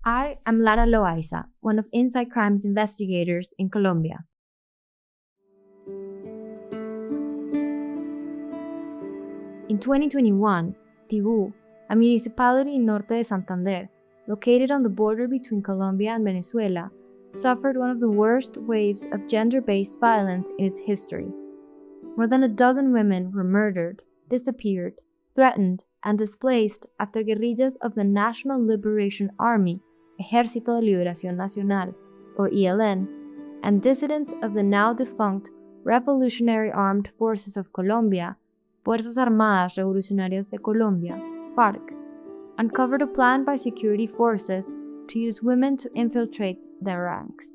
I am Lara Loaiza, one of Inside Crime's investigators in Colombia. In 2021, Tibú, a municipality in Norte de Santander, located on the border between Colombia and Venezuela, suffered one of the worst waves of gender-based violence in its history. More than a dozen women were murdered, disappeared, threatened, and displaced after guerrillas of the National Liberation Army, Ejército de Liberación Nacional, or ELN, and dissidents of the now-defunct Revolutionary Armed Forces of Colombia, Fuerzas Armadas Revolucionarias de Colombia, FARC, uncovered a plan by security forces to use women to infiltrate their ranks.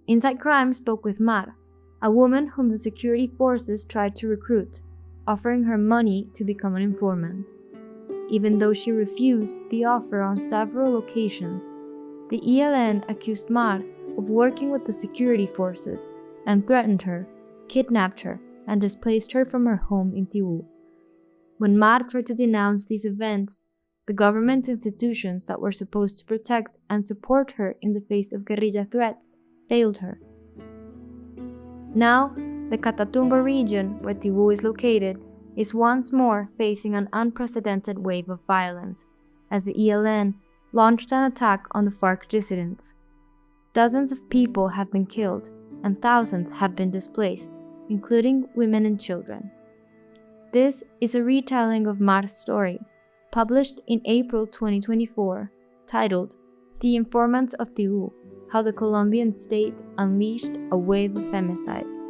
Inside Crime spoke with Mar, a woman whom the security forces tried to recruit, offering her money to become an informant. Even though she refused the offer on several occasions, the ELN accused Mar of working with the security forces and threatened her, kidnapped her, and displaced her from her home in Tibú. When Mar tried to denounce these events, the government institutions that were supposed to protect and support her in the face of guerrilla threats failed her. Now, the Catatumbo region, where Tibú is located, is once more facing an unprecedented wave of violence, as the ELN launched an attack on the FARC dissidents. Dozens of people have been killed, and thousands have been displaced, including women and children. This is a retelling of Mar's story, published in April 2024, titled The Informants of Tibú: How the Colombian State Unleashed a Wave of Femicides.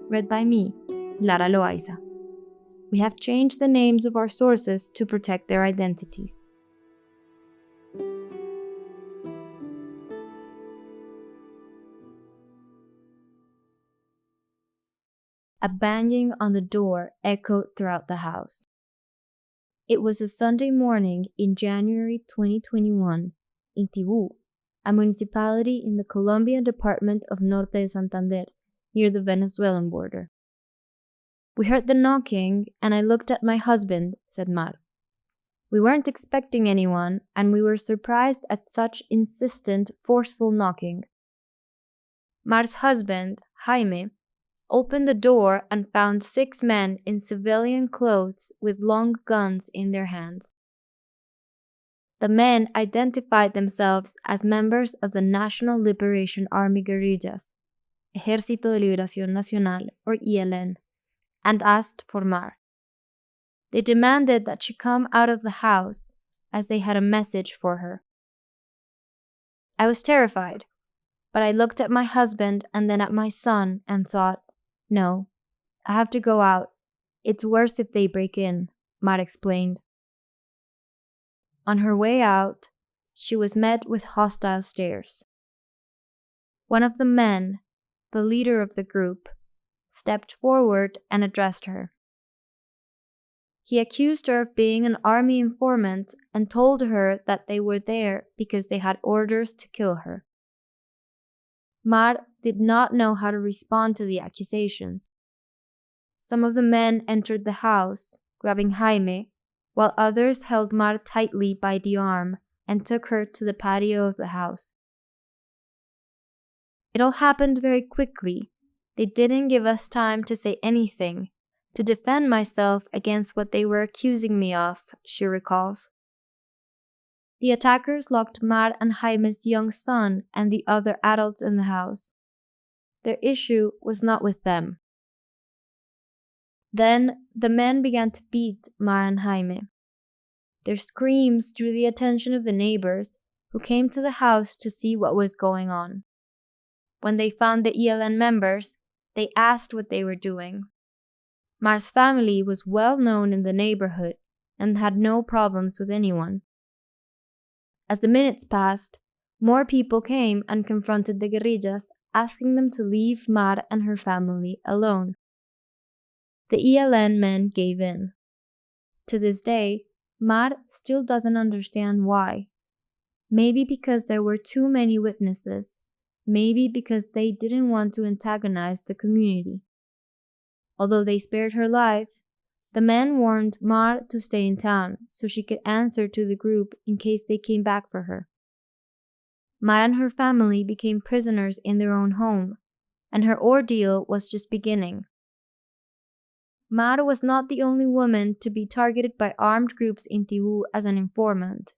Read by me, Lara Loaiza. We have changed the names of our sources to protect their identities. A banging on the door echoed throughout the house. It was a Sunday morning in January 2021 in Tibú, a municipality in the Colombian department of Norte de Santander, near the Venezuelan border. We heard the knocking, and I looked at my husband, said Mar. We weren't expecting anyone, and we were surprised at such insistent, forceful knocking. Mar's husband, Jaime, opened the door and found 6 men in civilian clothes with long guns in their hands. The men identified themselves as members of the National Liberation Army guerrillas, Ejército de Liberación Nacional, or ELN, and asked for Mar. They demanded that she come out of the house, as they had a message for her. I was terrified, but I looked at my husband and then at my son and thought, no, I have to go out. It's worse if they break in, Mar explained. On her way out, she was met with hostile stares. One of the men, the leader of the group, stepped forward and addressed her. He accused her of being an army informant and told her that they were there because they had orders to kill her. Mar did not know how to respond to the accusations. Some of the men entered the house, grabbing Jaime, while others held Mar tightly by the arm and took her to the patio of the house. It all happened very quickly. They didn't give us time to say anything, to defend myself against what they were accusing me of, she recalls. The attackers locked Mar and Jaime's young son and the other adults in the house. Their issue was not with them. Then the men began to beat Mar and Jaime. Their screams drew the attention of the neighbors, who came to the house to see what was going on. When they found the ELN members, they asked what they were doing. Mar's family was well known in the neighborhood and had no problems with anyone. As the minutes passed, more people came and confronted the guerrillas, asking them to leave Mar and her family alone. The ELN men gave in. To this day, Mar still doesn't understand why. Maybe because there were too many witnesses, maybe because they didn't want to antagonize the community. Although they spared her life, The men warned Mar to stay in town so she could answer to the group in case they came back for her. Mar and her family became prisoners in their own home, and her ordeal was just beginning. Mar was not the only woman to be targeted by armed groups in Tibú as an informant.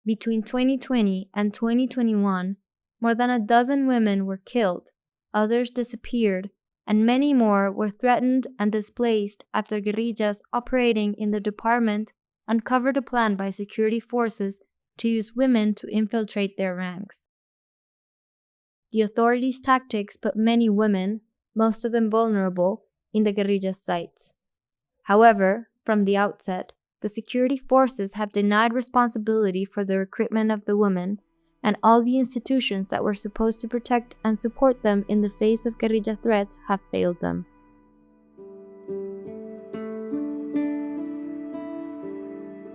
Between 2020 and 2021, more than a dozen women were killed, others disappeared, and many more were threatened and displaced after guerrillas operating in the department uncovered a plan by security forces to use women to infiltrate their ranks. The authorities' tactics put many women, most of them vulnerable, in the guerrillas' sights. However, from the outset, the security forces have denied responsibility for the recruitment of the women, and all the institutions that were supposed to protect and support them in the face of guerrilla threats have failed them.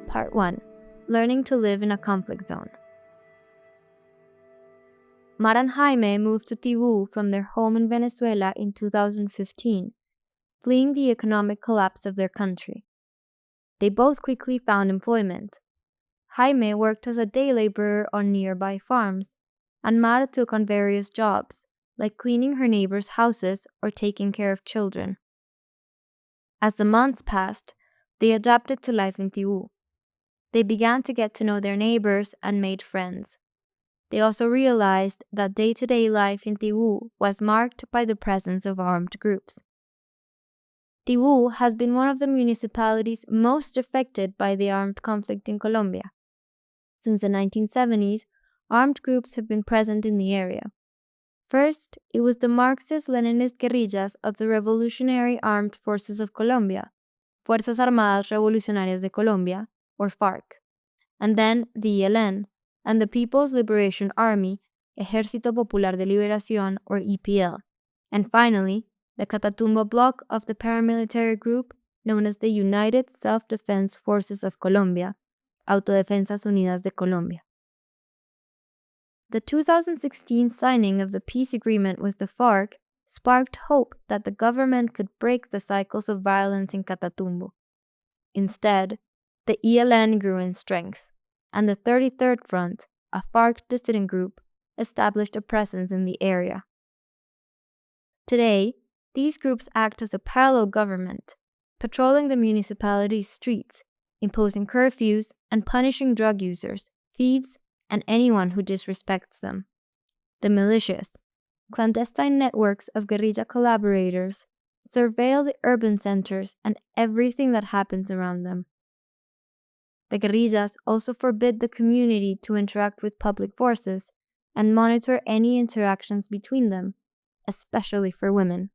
Part 1. Learning to live in a conflict zone. Mar and Jaime moved to Tibú from their home in Venezuela in 2015, fleeing the economic collapse of their country. They both quickly found employment. Jaime worked as a day laborer on nearby farms, and Mar took on various jobs, like cleaning her neighbors' houses or taking care of children. As the months passed, they adapted to life in Tibú. They began to get to know their neighbors and made friends. They also realized that day-to-day life in Tibú was marked by the presence of armed groups. Tibú has been one of the municipalities most affected by the armed conflict in Colombia. Since the 1970s, armed groups have been present in the area. First, it was the Marxist-Leninist guerrillas of the Revolutionary Armed Forces of Colombia, Fuerzas Armadas Revolucionarias de Colombia, or FARC, and then the ELN, and the People's Liberation Army, Ejército Popular de Liberación, or EPL, and finally, the Catatumbo bloc of the paramilitary group known as the United Self-Defense Forces of Colombia, Autodefensas Unidas de Colombia. The 2016 signing of the peace agreement with the FARC sparked hope that the government could break the cycles of violence in Catatumbo. Instead, the ELN grew in strength, and the 33rd Front, a FARC dissident group, established a presence in the area. Today, these groups act as a parallel government, patrolling the municipality's streets, imposing curfews, and punishing drug users, thieves, and anyone who disrespects them. The militias, clandestine networks of guerrilla collaborators, surveil the urban centers and everything that happens around them. The guerrillas also forbid the community to interact with public forces and monitor any interactions between them, especially for women.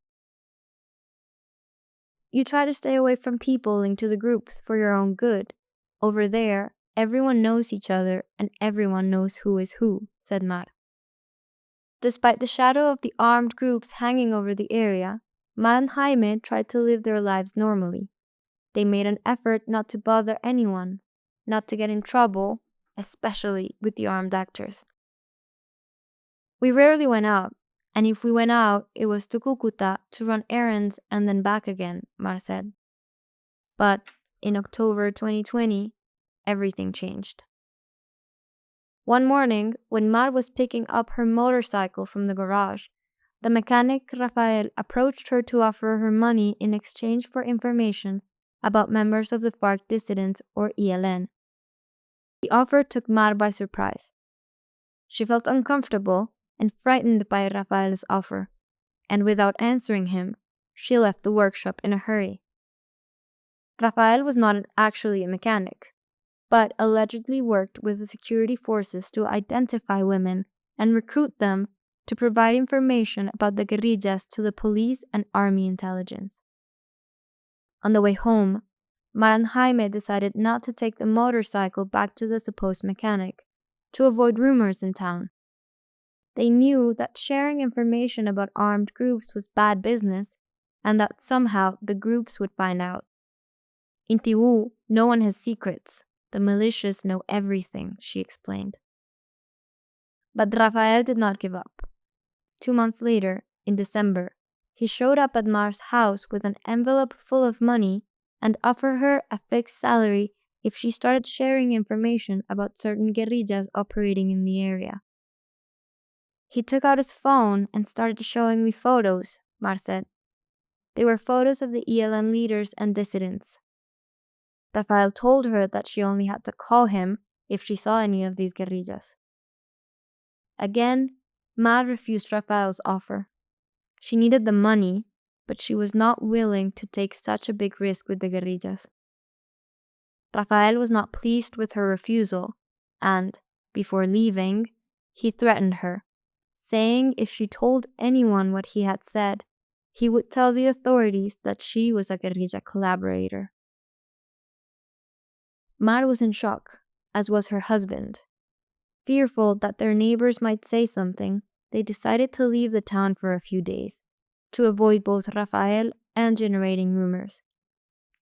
You try to stay away from people linked to the groups for your own good. Over there, everyone knows each other and everyone knows who is who, said Mar. Despite the shadow of the armed groups hanging over the area, Mar and Jaime tried to live their lives normally. They made an effort not to bother anyone, not to get in trouble, especially with the armed actors. We rarely went out, and if we went out, it was to Cúcuta to run errands and then back again, Mar said. But in October 2020, everything changed. One morning, when Mar was picking up her motorcycle from the garage, the mechanic Rafael approached her to offer her money in exchange for information about members of the FARC dissidents or ELN. The offer took Mar by surprise. She felt uncomfortable and frightened by Rafael's offer, and without answering him, she left the workshop in a hurry. Rafael was not actually a mechanic, but allegedly worked with the security forces to identify women and recruit them to provide information about the guerrillas to the police and army intelligence. On the way home, Mar and Jaime decided not to take the motorcycle back to the supposed mechanic, to avoid rumors in town. They knew that sharing information about armed groups was bad business, and that somehow the groups would find out. In Tibú, no one has secrets. The militias know everything, she explained. But Rafael did not give up. 2 months later, in December, he showed up at Mar's house with an envelope full of money and offer her a fixed salary if she started sharing information about certain guerrillas operating in the area. He took out his phone and started showing me photos, Mar said. They were photos of the ELN leaders and dissidents. Rafael told her that she only had to call him if she saw any of these guerrillas. Again, Mar refused Rafael's offer. She needed the money, but she was not willing to take such a big risk with the guerrillas. Rafael was not pleased with her refusal, and, before leaving, he threatened her, saying if she told anyone what he had said, he would tell the authorities that she was a guerrilla collaborator. Mar was in shock, as was her husband. Fearful that their neighbors might say something, they decided to leave the town for a few days, to avoid both Rafael and generating rumors.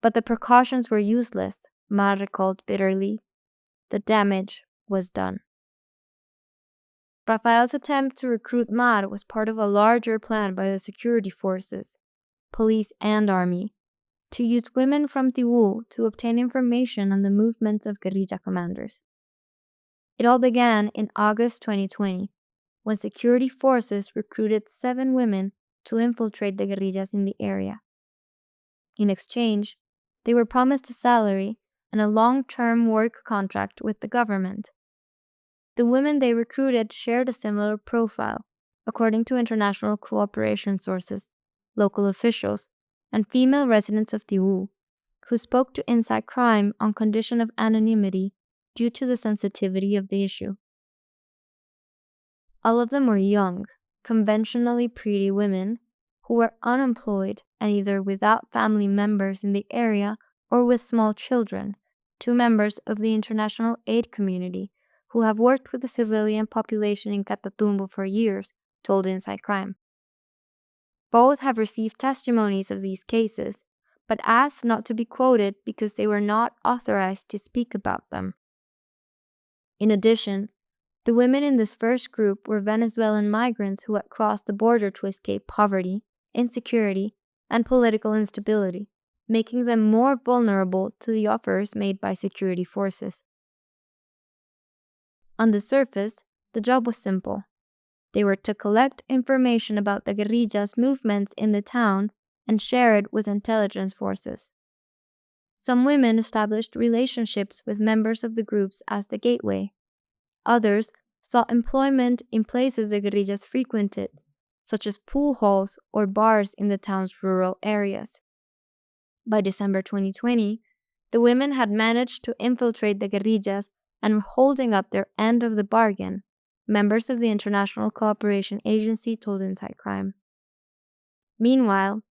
But the precautions were useless, Mar recalled bitterly. The damage was done. Rafael's attempt to recruit Mar was part of a larger plan by the security forces, police and army, to use women from Tibú to obtain information on the movements of guerrilla commanders. It all began in August 2020, when security forces recruited 7 women to infiltrate the guerrillas in the area. In exchange, they were promised a salary and a long-term work contract with the government. The women they recruited shared a similar profile, according to international cooperation sources, local officials, and female residents of Tibú, who spoke to Inside Crime on condition of anonymity due to the sensitivity of the issue. All of them were young, conventionally pretty women who were unemployed and either without family members in the area or with small children, 2 members of the international aid community who have worked with the civilian population in Catatumbo for years, told Inside Crime. Both have received testimonies of these cases, but asked not to be quoted because they were not authorized to speak about them. In addition, the women in this first group were Venezuelan migrants who had crossed the border to escape poverty, insecurity, and political instability, making them more vulnerable to the offers made by security forces. On the surface, the job was simple. They were to collect information about the guerrillas' movements in the town and share it with intelligence forces. Some women established relationships with members of the groups as the gateway. Others sought employment in places the guerrillas frequented, such as pool halls or bars in the town's rural areas. By December 2020, the women had managed to infiltrate the guerrillas and were holding up their end of the bargain, members of the International Cooperation Agency told Inside Crime. Meanwhile,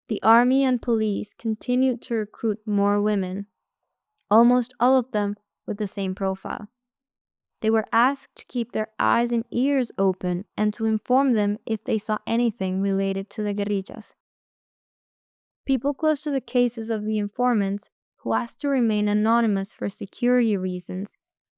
the army and police continued to recruit more women, almost all of them with the same profile. They were asked to keep their eyes and ears open and to inform them if they saw anything related to the guerrillas. People close to the cases of the informants, who asked to remain anonymous for security reasons,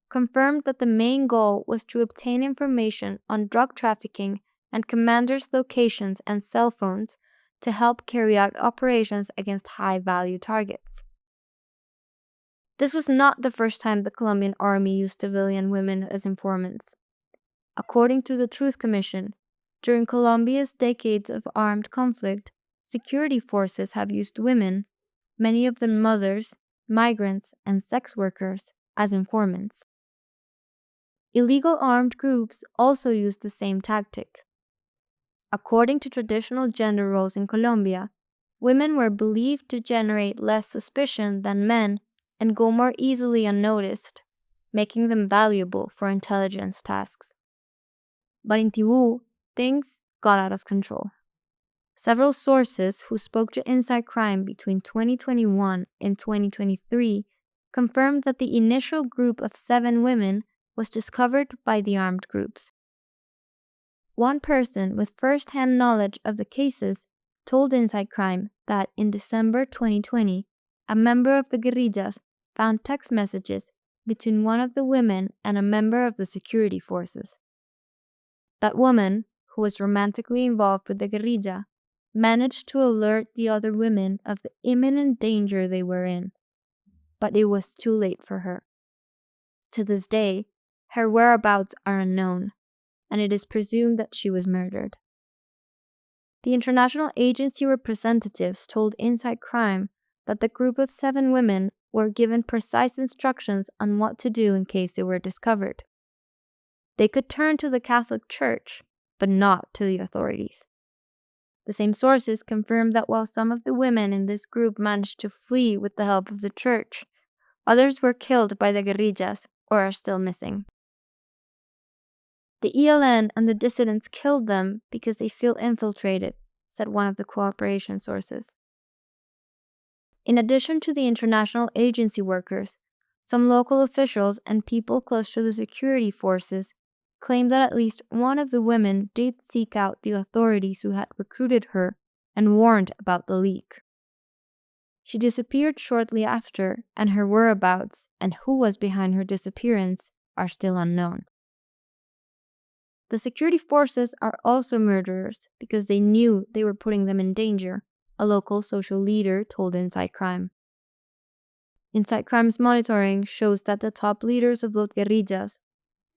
confirmed that the main goal was to obtain information on drug trafficking and commanders' locations and cell phones to help carry out operations against high-value targets. This was not the first time the Colombian army used civilian women as informants. According to the Truth Commission, during Colombia's decades of armed conflict, security forces have used women, many of them mothers, migrants, and sex workers, as informants. Illegal armed groups also use the same tactic. According to traditional gender roles in Colombia, women were believed to generate less suspicion than men and go more easily unnoticed, making them valuable for intelligence tasks. But in Tibú, things got out of control. Several sources who spoke to Inside Crime between 2021 and 2023 confirmed that the initial group of 7 women was discovered by the armed groups. One person with first-hand knowledge of the cases told Inside Crime that in December 2020, a member of the guerrillas found text messages between one of the women and a member of the security forces. That woman, who was romantically involved with the guerrilla, managed to alert the other women of the imminent danger they were in, but it was too late for her. To this day, her whereabouts are unknown, and it is presumed that she was murdered. The international agency representatives told Inside Crime that the group of 7 women were given precise instructions on what to do in case they were discovered. They could turn to the Catholic Church, but not to the authorities. The same sources confirmed that while some of the women in this group managed to flee with the help of the church, others were killed by the guerrillas or are still missing. The ELN and the dissidents killed them because they feel infiltrated, said one of the cooperation sources. In addition to the international agency workers, some local officials and people close to the security forces claimed that at least one of the women did seek out the authorities who had recruited her and warned about the leak. She disappeared shortly after, and her whereabouts and who was behind her disappearance are still unknown. The security forces are also murderers because they knew they were putting them in danger, a local social leader told Inside Crime. Inside Crime's monitoring shows that the top leaders of both guerrillas,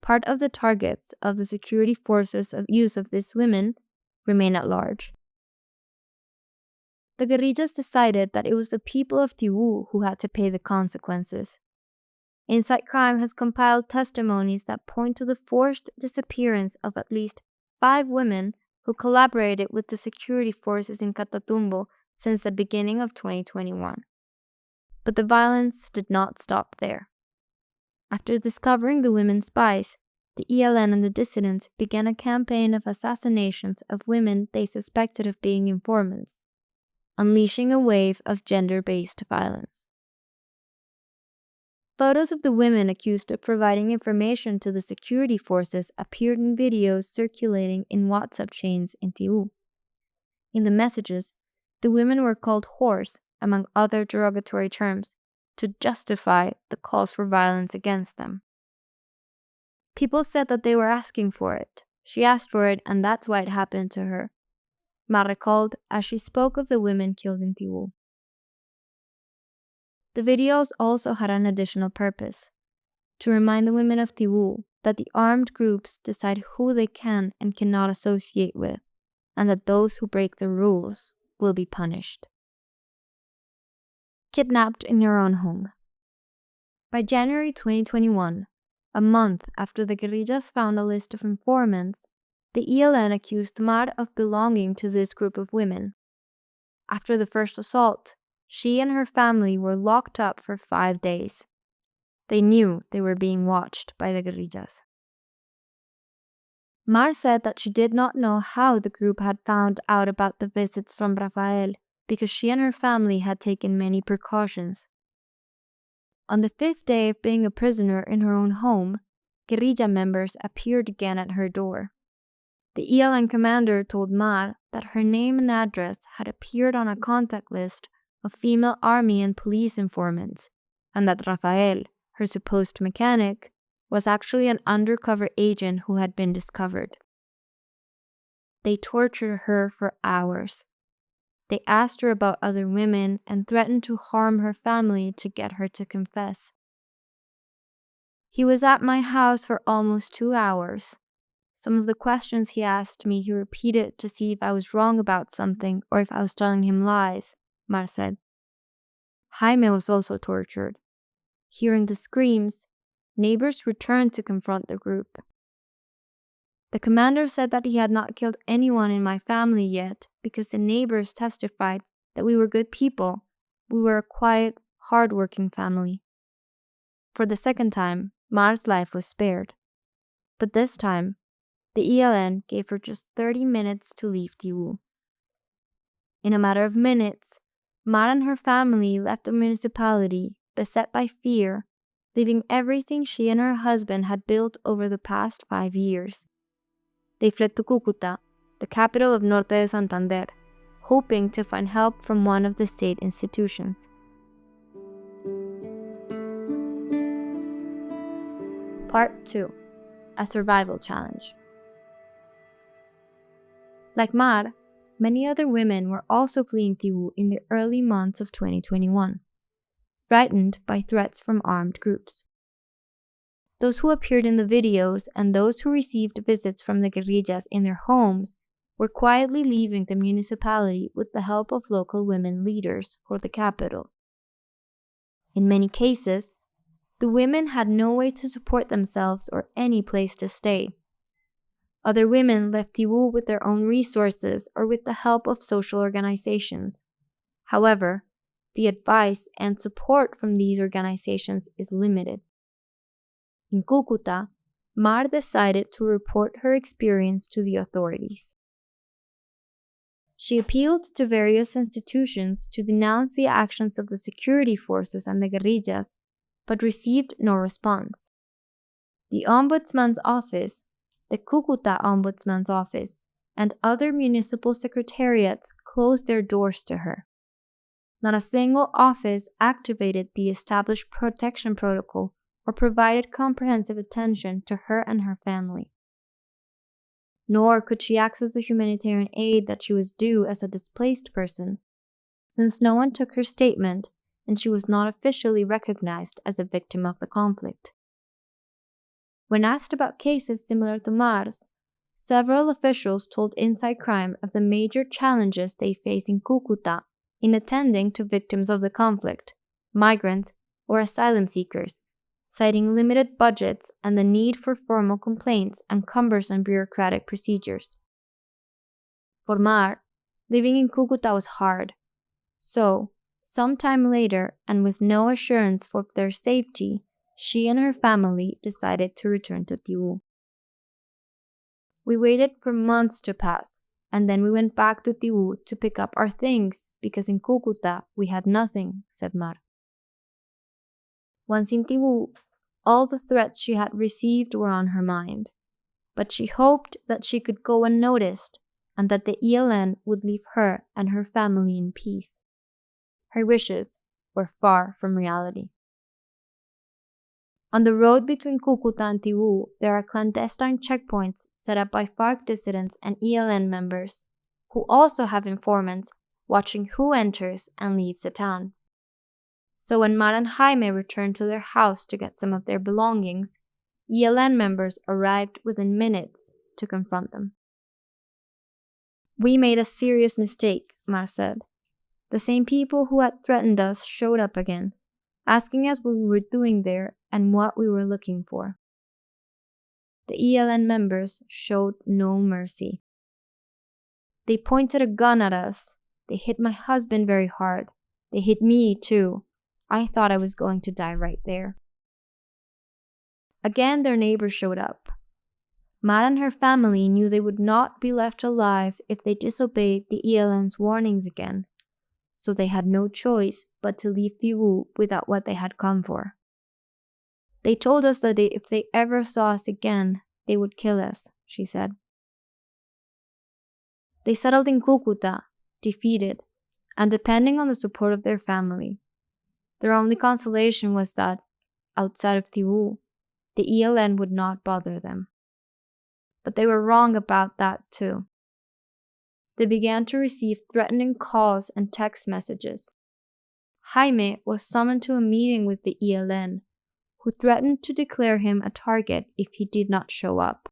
part of the targets of the security forces of use of these women, remain at large. The guerrillas decided that it was the people of Tibú who had to pay the consequences. Inside Crime has compiled testimonies that point to the forced disappearance of at least 5 women who collaborated with the security forces in Catatumbo since the beginning of 2021. But the violence did not stop there. After discovering the women spies, the ELN and the dissidents began a campaign of assassinations of women they suspected of being informants, unleashing a wave of gender-based violence. Photos of the women accused of providing information to the security forces appeared in videos circulating in WhatsApp chains in Tibú. In the messages, the women were called whores, among other derogatory terms, to justify the calls for violence against them. People said that they were asking for it. She asked for it, and that's why it happened to her, Ma recalled as she spoke of the women killed in Tibú. The videos also had an additional purpose: to remind the women of Tibú that the armed groups decide who they can and cannot associate with, and that those who break the rules will be punished. Kidnapped in your own home. By January 2021, a month after the guerrillas found a list of informants, the ELN accused Mar of belonging to this group of women. After the first assault, she and her family were locked up for 5 days. They knew they were being watched by the guerrillas. Mar said that she did not know how the group had found out about the visits from Rafael because she and her family had taken many precautions. On the 5th day of being a prisoner in her own home, guerrilla members appeared again at her door. The ELN commander told Mar that her name and address had appeared on a contact list of female army and police informants, and that Rafael, her supposed mechanic, was actually an undercover agent who had been discovered. They tortured her for hours. They asked her about other women and threatened to harm her family to get her to confess. He was at my house for almost 2 hours. Some of the questions he asked me he repeated to see if I was wrong about something or if I was telling him lies, Mar said. Jaime was also tortured. Hearing the screams, neighbors returned to confront the group. The commander said that he had not killed anyone in my family yet because the neighbors testified that we were good people. We were a quiet, hard-working family. For the second time, Mar's life was spared. But this time, the ELN gave her just 30 minutes to leave Tibú. In a matter of minutes, Mar and her family left the municipality, beset by fear, leaving everything she and her husband had built over the past 5 years. They fled to Cúcuta, the capital of Norte de Santander, hoping to find help from one of the state institutions. Part 2. A Survival Challenge. Like Mar, many other women were also fleeing Tibú in the early months of 2021, frightened by threats from armed groups. Those who appeared in the videos and those who received visits from the guerrillas in their homes were quietly leaving the municipality with the help of local women leaders for the capital. In many cases, the women had no way to support themselves or any place to stay. Other women left Tibú with their own resources or with the help of social organizations. However, the advice and support from these organizations is limited. In Cúcuta, Mar decided to report her experience to the authorities. She appealed to various institutions to denounce the actions of the security forces and the guerrillas, but received no response. The Ombudsman's Office, the Cúcuta Ombudsman's Office, and other municipal secretariats closed their doors to her. Not a single office activated the established protection protocol or provided comprehensive attention to her and her family. Nor could she access the humanitarian aid that she was due as a displaced person, since no one took her statement and she was not officially recognized as a victim of the conflict. When asked about cases similar to Mar's, several officials told Inside Crime of the major challenges they face in Cúcuta in attending to victims of the conflict, migrants, or asylum seekers, citing limited budgets and the need for formal complaints and cumbersome bureaucratic procedures. For Mar, living in Cúcuta was hard, so, some time later, and with no assurance for their safety, she and her family decided to return to Tibú. We waited for months to pass, and then we went back to Tibú to pick up our things because in Cúcuta we had nothing, said Mar. Once in Tibú, all the threats she had received were on her mind, but she hoped that she could go unnoticed and that the ELN would leave her and her family in peace. Her wishes were far from reality. On the road between Cúcuta and Tibú, there are clandestine checkpoints set up by FARC dissidents and ELN members, who also have informants watching who enters and leaves the town. So when Mar and Jaime returned to their house to get some of their belongings, ELN members arrived within minutes to confront them. We made a serious mistake, Mar said. The same people who had threatened us showed up again, asking us what we were doing there and what we were looking for. The ELN members showed no mercy. They pointed a gun at us. They hit my husband very hard. They hit me too. I thought I was going to die right there. Again, their neighbors showed up. Mar and her family knew they would not be left alive if they disobeyed the ELN's warnings again, so they had no choice but to leave Tibú without what they had come for. They told us that if they ever saw us again, they would kill us, she said. They settled in Cúcuta, defeated, and depending on the support of their family. Their only consolation was that, outside of Tibú, the ELN would not bother them. But they were wrong about that too. They began to receive threatening calls and text messages. Jaime was summoned to a meeting with the ELN, who threatened to declare him a target if he did not show up.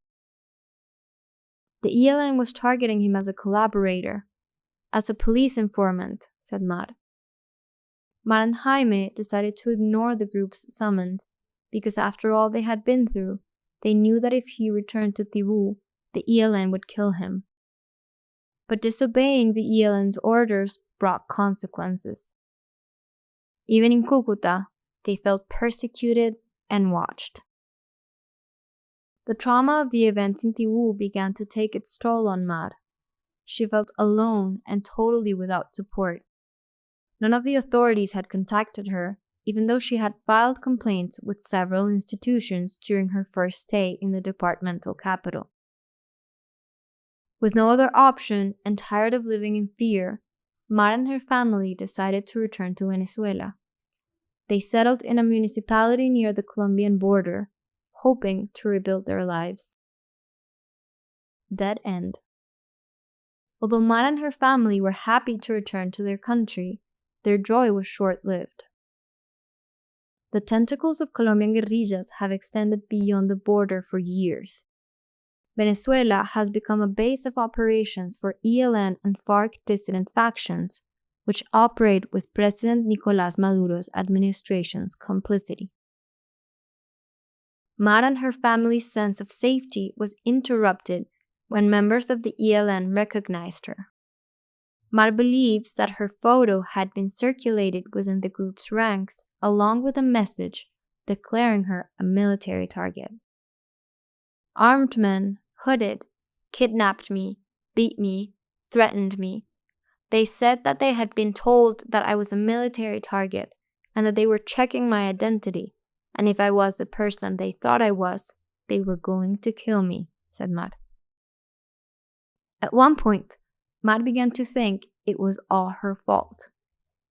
The ELN was targeting him as a collaborator, as a police informant, said Mar. Mar and Jaime decided to ignore the group's summons because after all they had been through, they knew that if he returned to Tibú, the ELN would kill him. But disobeying the ELN's orders brought consequences. Even in Cúcuta, they felt persecuted and watched. The trauma of the events in Tibú began to take its toll on Mar. She felt alone and totally without support. None of the authorities had contacted her, even though she had filed complaints with several institutions during her first stay in the departmental capital. With no other option and tired of living in fear, Mar and her family decided to return to Venezuela. They settled in a municipality near the Colombian border, hoping to rebuild their lives. Dead end. Although Mara and her family were happy to return to their country, their joy was short-lived. The tentacles of Colombian guerrillas have extended beyond the border for years. Venezuela has become a base of operations for ELN and FARC dissident factions, which operate with President Nicolás Maduro's administration's complicity. Mara and her family's sense of safety was interrupted when members of the ELN recognized her. Mara believes that her photo had been circulated within the group's ranks along with a message declaring her a military target. Armed men, hooded, kidnapped me, beat me, threatened me. They said that they had been told that I was a military target and that they were checking my identity, and if I was the person they thought I was, they were going to kill me, said Mar. At one point, Mar began to think it was all her fault.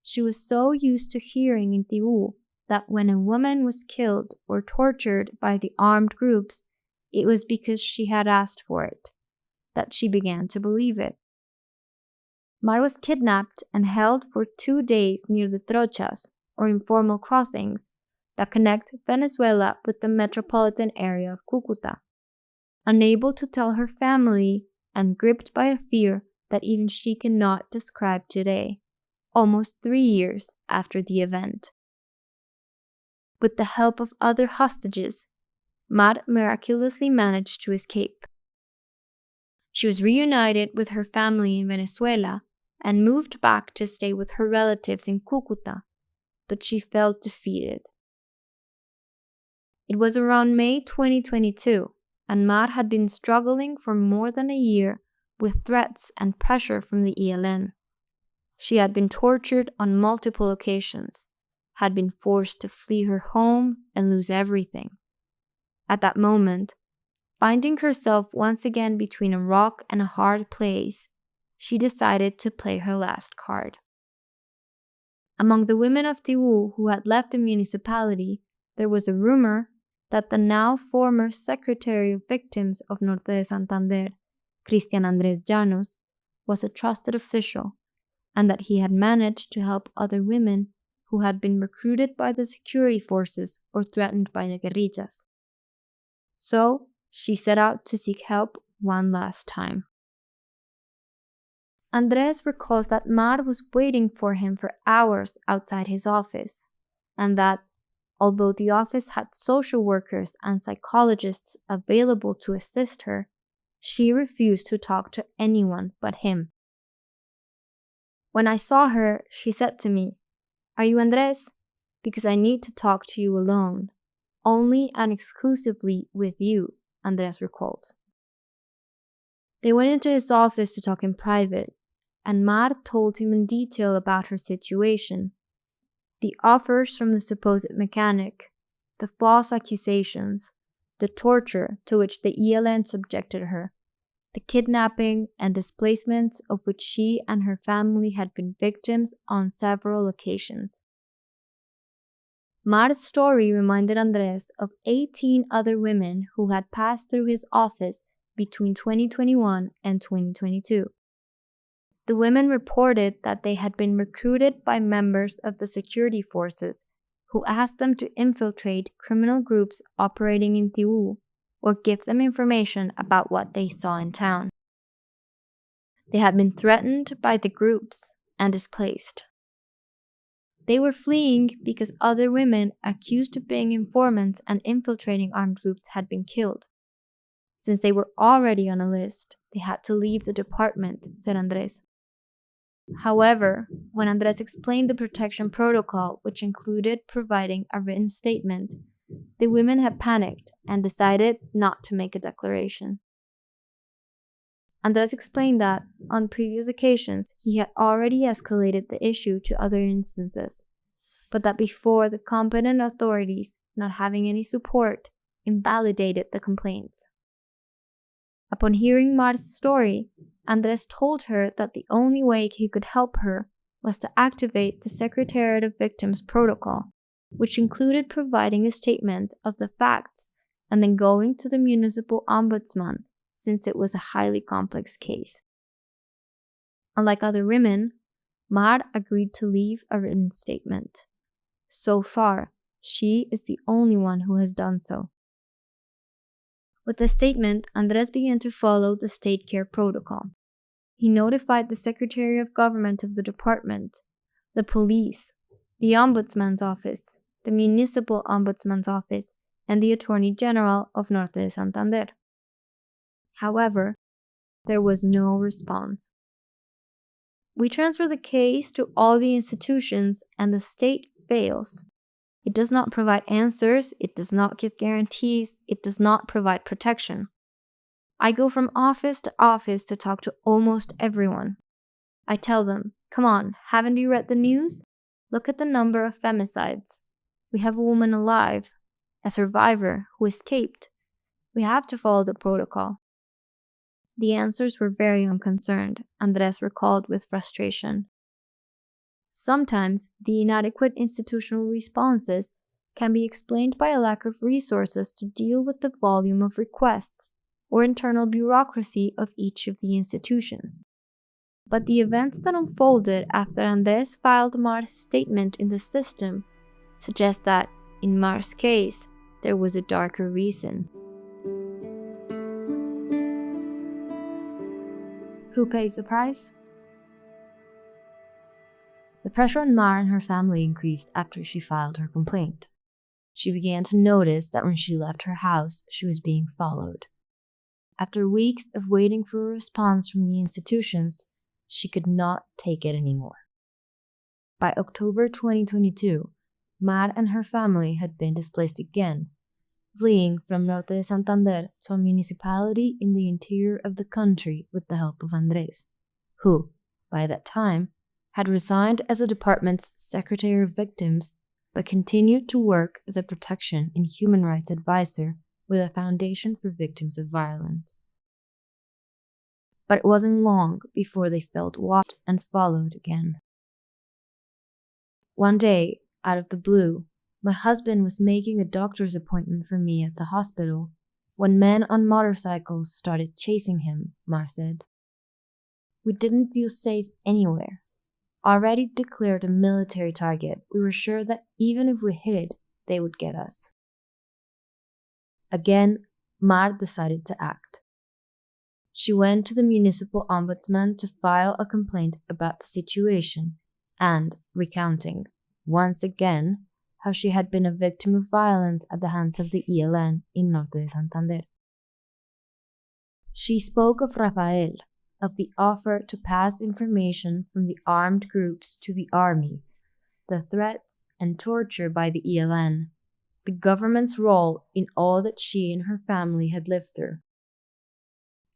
She was so used to hearing in Tibú that when a woman was killed or tortured by the armed groups, it was because she had asked for it, that she began to believe it. Mar was kidnapped and held for 2 days near the trochas, or informal crossings, that connect Venezuela with the metropolitan area of Cúcuta. Unable to tell her family and gripped by a fear that even she cannot describe today, almost 3 years after the event. With the help of other hostages, Mar miraculously managed to escape. She was reunited with her family in Venezuela and moved back to stay with her relatives in Cúcuta, but she felt defeated. It was around May 2022, and Mar had been struggling for more than a year with threats and pressure from the ELN. She had been tortured on multiple occasions, had been forced to flee her home and lose everything. At that moment, finding herself once again between a rock and a hard place, she decided to play her last card. Among the women of Tibú who had left the municipality, there was a rumor that the now former Secretary of Victims of Norte de Santander, Cristian Andrés Llanos, was a trusted official, and that he had managed to help other women who had been recruited by the security forces or threatened by the guerrillas. So, she set out to seek help one last time. Andrés recalls that Mar was waiting for him for hours outside his office, and that, although the office had social workers and psychologists available to assist her, she refused to talk to anyone but him. When I saw her, she said to me, "Are you Andrés? Because I need to talk to you alone. Only and exclusively with you," Andrés recalled. They went into his office to talk in private, and Mar told him in detail about her situation. The offers from the supposed mechanic, the false accusations, the torture to which the ELN subjected her, the kidnapping and displacements of which she and her family had been victims on several occasions. Mar's story reminded Andrés of 18 other women who had passed through his office between 2021 and 2022. The women reported that they had been recruited by members of the security forces who asked them to infiltrate criminal groups operating in Tibú or give them information about what they saw in town. They had been threatened by the groups and displaced. They were fleeing because other women accused of being informants and infiltrating armed groups had been killed. Since they were already on a list, they had to leave the department, said Andrés. However, when Andrés explained the protection protocol, which included providing a written statement, the women had panicked and decided not to make a declaration. Andrés explained that, on previous occasions, he had already escalated the issue to other instances, but that before the competent authorities, not having any support, invalidated the complaints. Upon hearing Mar's story, Andrés told her that the only way he could help her was to activate the Secretariat of Victims protocol, which included providing a statement of the facts and then going to the municipal ombudsman, since it was a highly complex case. Unlike other women, Mar agreed to leave a written statement. So far, she is the only one who has done so. With the statement, Andres began to follow the state care protocol. He notified the Secretary of Government of the department, the police, the Ombudsman's office, the Municipal Ombudsman's office, and the Attorney General of Norte de Santander. However, there was no response. We transfer the case to all the institutions and the state fails. It does not provide answers, it does not give guarantees, it does not provide protection. I go from office to talk to almost everyone. I tell them, come on, haven't you read the news? Look at the number of femicides. We have a woman alive, a survivor who escaped. We have to follow the protocol. The answers were very unconcerned, Andres recalled with frustration. Sometimes the inadequate institutional responses can be explained by a lack of resources to deal with the volume of requests or internal bureaucracy of each of the institutions. But the events that unfolded after Andres filed Mar's statement in the system suggest that, in Mar's case, there was a darker reason. Who pays the price? The pressure on Mar and her family increased after she filed her complaint. She began to notice that when she left her house, she was being followed. After weeks of waiting for a response from the institutions, she could not take it anymore. By October 2022, Mar and her family had been displaced again, fleeing from Norte de Santander to a municipality in the interior of the country with the help of Andres, who, by that time, had resigned as the department's Secretary of Victims, but continued to work as a protection and human rights advisor with a foundation for victims of violence. But it wasn't long before they felt watched and followed again. One day, out of the blue, my husband was making a doctor's appointment for me at the hospital when men on motorcycles started chasing him, Mar said. We didn't feel safe anywhere. Already declared a military target, we were sure that even if we hid, they would get us. Again, Mar decided to act. She went to the municipal ombudsman to file a complaint about the situation and recounting, once again, how she had been a victim of violence at the hands of the ELN in Norte de Santander. She spoke of Rafael, of the offer to pass information from the armed groups to the army, the threats and torture by the ELN, the government's role in all that she and her family had lived through.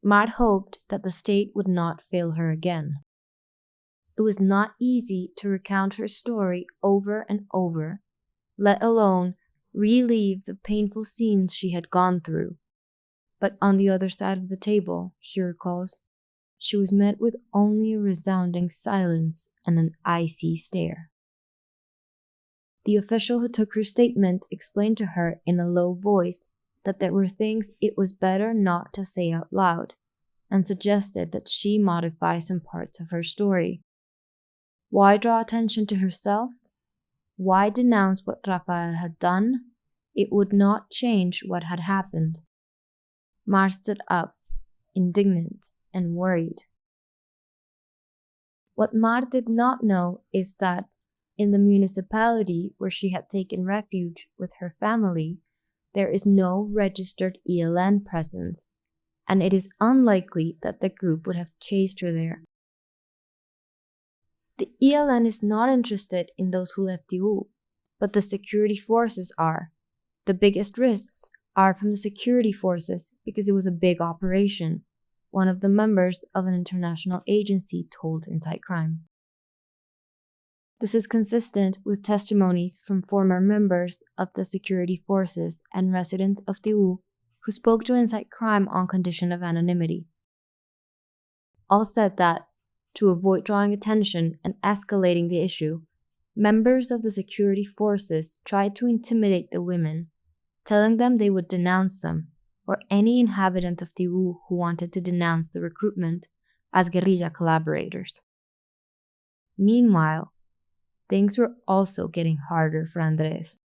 Mar hoped that the state would not fail her again. It was not easy to recount her story over and over, let alone relive the painful scenes she had gone through. But on the other side of the table, she recalls, she was met with only a resounding silence and an icy stare. The official who took her statement explained to her in a low voice that there were things it was better not to say out loud, and suggested that she modify some parts of her story. Why draw attention to herself? Why denounce what Rafael had done? It would not change what had happened. Mar stood up, indignant and worried. What Mar did not know is that in the municipality where she had taken refuge with her family, there is no registered ELN presence, and it is unlikely that the group would have chased her there. The ELN is not interested in those who left Tibú, but the security forces are. The biggest risks are from the security forces because it was a big operation, one of the members of an international agency told Inside Crime. This is consistent with testimonies from former members of the security forces and residents of Tibú who spoke to Inside Crime on condition of anonymity. All said that, to avoid drawing attention and escalating the issue, members of the security forces tried to intimidate the women, telling them they would denounce them, or any inhabitant of Tibú who wanted to denounce the recruitment, as guerrilla collaborators. Meanwhile, things were also getting harder for Andres.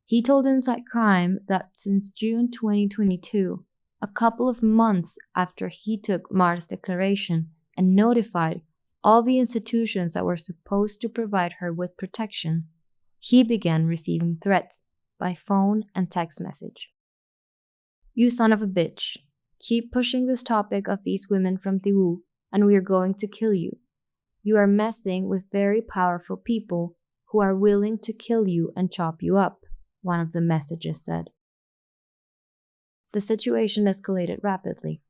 He told Inside Crime that since June 2022, a couple of months after he took Mar's declaration and notified all the institutions that were supposed to provide her with protection, he began receiving threats by phone and text message. "You son of a bitch, keep pushing this topic of these women from Tibú, and we are going to kill you. You are messing with very powerful people who are willing to kill you and chop you up," one of the messages said. The situation escalated rapidly.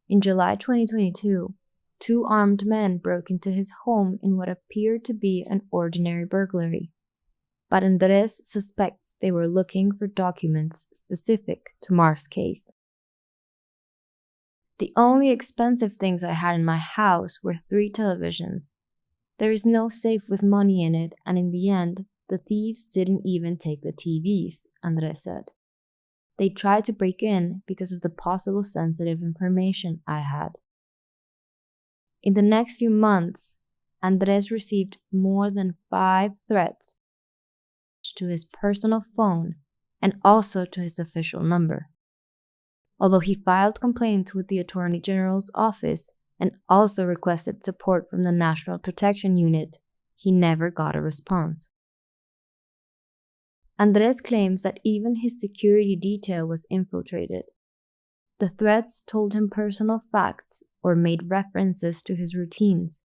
In July 2022, 2 armed men broke into his home in what appeared to be an ordinary burglary. But Andres suspects they were looking for documents specific to Mar's case. "The only expensive things I had in my house were 3 televisions. There is no safe with money in it, and in the end, the thieves didn't even take the TVs," Andres said. "They tried to break in because of the possible sensitive information I had." In the next few months, Andres received more than 5 threats to his personal phone and also to his official number. Although he filed complaints with the Attorney General's office and also requested support from the National Protection Unit, he never got a response. Andres claims that even his security detail was infiltrated. The threats told him personal facts or made references to his routines,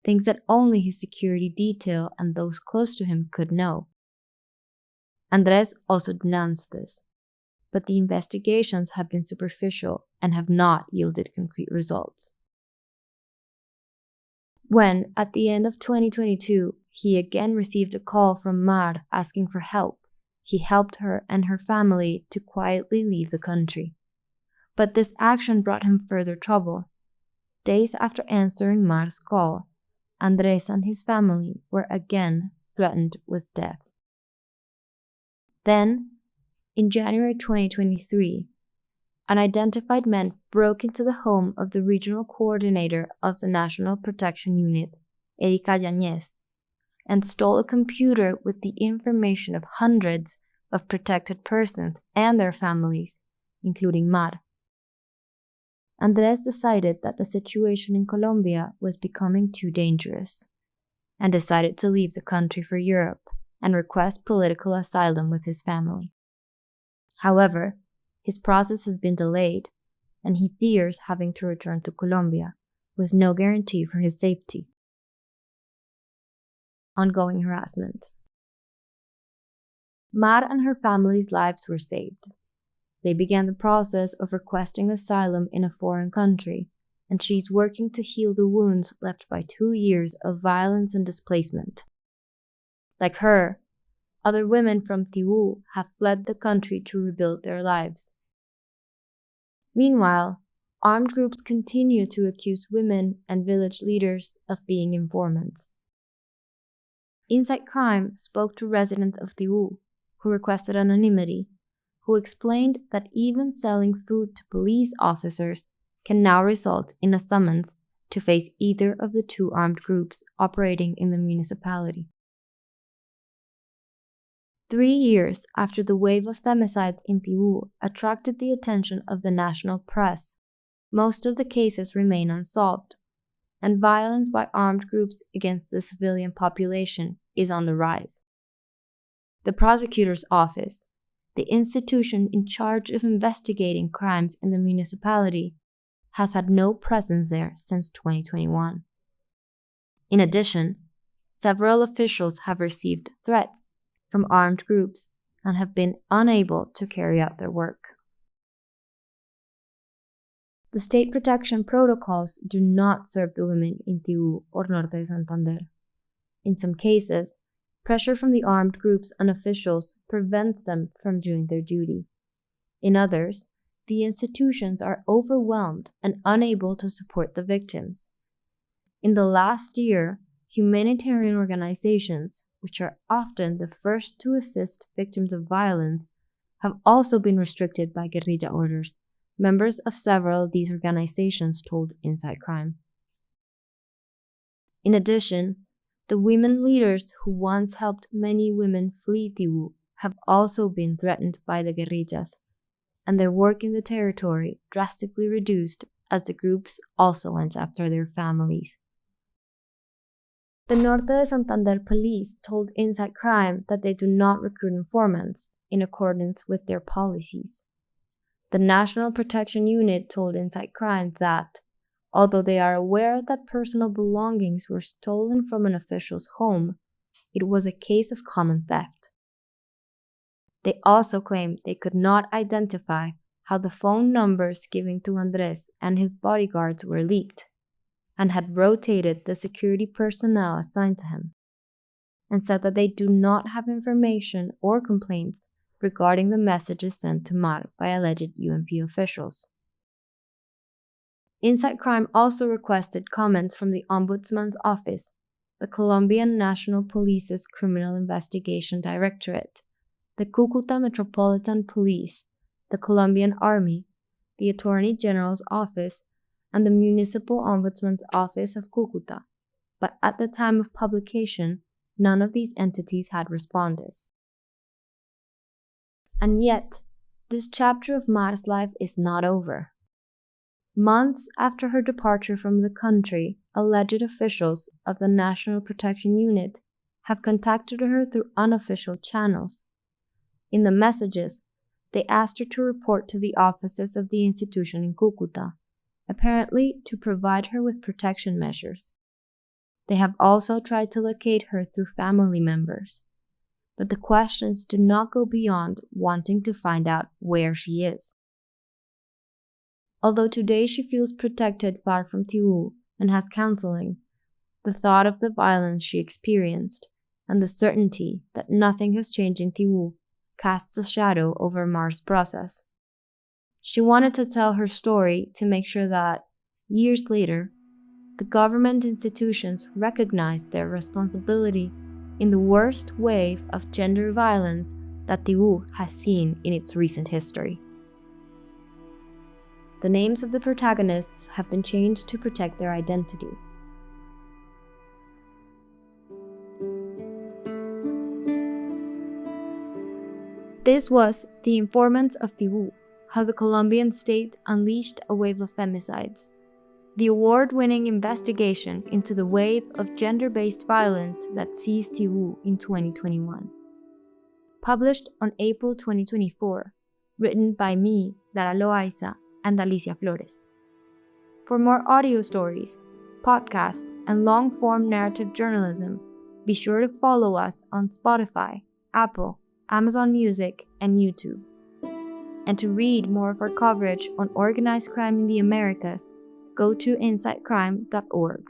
things that only his security detail and those close to him could know. Andres also denounced this, but the investigations have been superficial and have not yielded concrete results. When, at the end of 2022, he again received a call from Mar asking for help, he helped her and her family to quietly leave the country. But this action brought him further trouble. Days after answering Mar's call, Andres and his family were again threatened with death. Then, in January 2023, unidentified men broke into the home of the regional coordinator of the National Protection Unit, Erika Yañez, and stole a computer with the information of hundreds of protected persons and their families, including Mar. Andres decided that the situation in Colombia was becoming too dangerous, and decided to leave the country for Europe and request political asylum with his family. However, his process has been delayed, and he fears having to return to Colombia, with no guarantee for his safety. Ongoing harassment. Mar and her family's lives were saved. They began the process of requesting asylum in a foreign country, and she's working to heal the wounds left by 2 years of violence and displacement. Like her, other women from Tibú have fled the country to rebuild their lives. Meanwhile, armed groups continue to accuse women and village leaders of being informants. Inside Crime spoke to residents of Tibú, who requested anonymity, who explained that even selling food to police officers can now result in a summons to face either of the 2 armed groups operating in the municipality. 3 years after the wave of femicides in Tibú attracted the attention of the national press, most of the cases remain unsolved, and violence by armed groups against the civilian population is on the rise. The prosecutor's office, the institution in charge of investigating crimes in the municipality, has had no presence there since 2021. In addition, several officials have received threats from armed groups and have been unable to carry out their work. The state protection protocols do not serve the women in Tibú or Norte de Santander. In some cases, pressure from the armed groups and officials prevents them from doing their duty. In others, the institutions are overwhelmed and unable to support the victims. In the last year, humanitarian organizations, which are often the first to assist victims of violence, have also been restricted by guerrilla orders, members of several of these organizations told Inside Crime. In addition, the women leaders who once helped many women flee Tibú have also been threatened by the guerrillas, and their work in the territory drastically reduced as the groups also went after their families. The Norte de Santander police told Inside Crime that they do not recruit informants in accordance with their policies. The National Protection Unit told Inside Crime that, although they are aware that personal belongings were stolen from an official's home, it was a case of common theft. They also claimed they could not identify how the phone numbers given to Andres and his bodyguards were leaked, and had rotated the security personnel assigned to him, and said that they do not have information or complaints regarding the messages sent to Mar by alleged UNP officials. Inside Crime also requested comments from the Ombudsman's Office, the Colombian National Police's Criminal Investigation Directorate, the Cúcuta Metropolitan Police, the Colombian Army, the Attorney General's Office, and the Municipal Ombudsman's Office of Cúcuta, but at the time of publication, none of these entities had responded. And yet, this chapter of Mar's life is not over. Months after her departure from the country, alleged officials of the National Protection Unit have contacted her through unofficial channels. In the messages, they asked her to report to the offices of the institution in Cúcuta, apparently to provide her with protection measures. They have also tried to locate her through family members, but the questions do not go beyond wanting to find out where she is. Although today she feels protected far from Tibú and has counseling, the thought of the violence she experienced and the certainty that nothing has changed in Tibú casts a shadow over Mar's process. She wanted to tell her story to make sure that, years later, the government institutions recognized their responsibility in the worst wave of gender violence that Tibú has seen in its recent history. The names of the protagonists have been changed to protect their identity. This was The Informants of Tibú, How the Colombian State Unleashed a Wave of Femicides, the award-winning investigation into the wave of gender-based violence that seized Tibú in 2021. Published on April 2024, written by me, Lara Loaiza, and Alicia Flores. For more audio stories, podcasts, and long-form narrative journalism, be sure to follow us on Spotify, Apple, Amazon Music, and YouTube. And to read more of our coverage on organized crime in the Americas, go to insidecrime.org.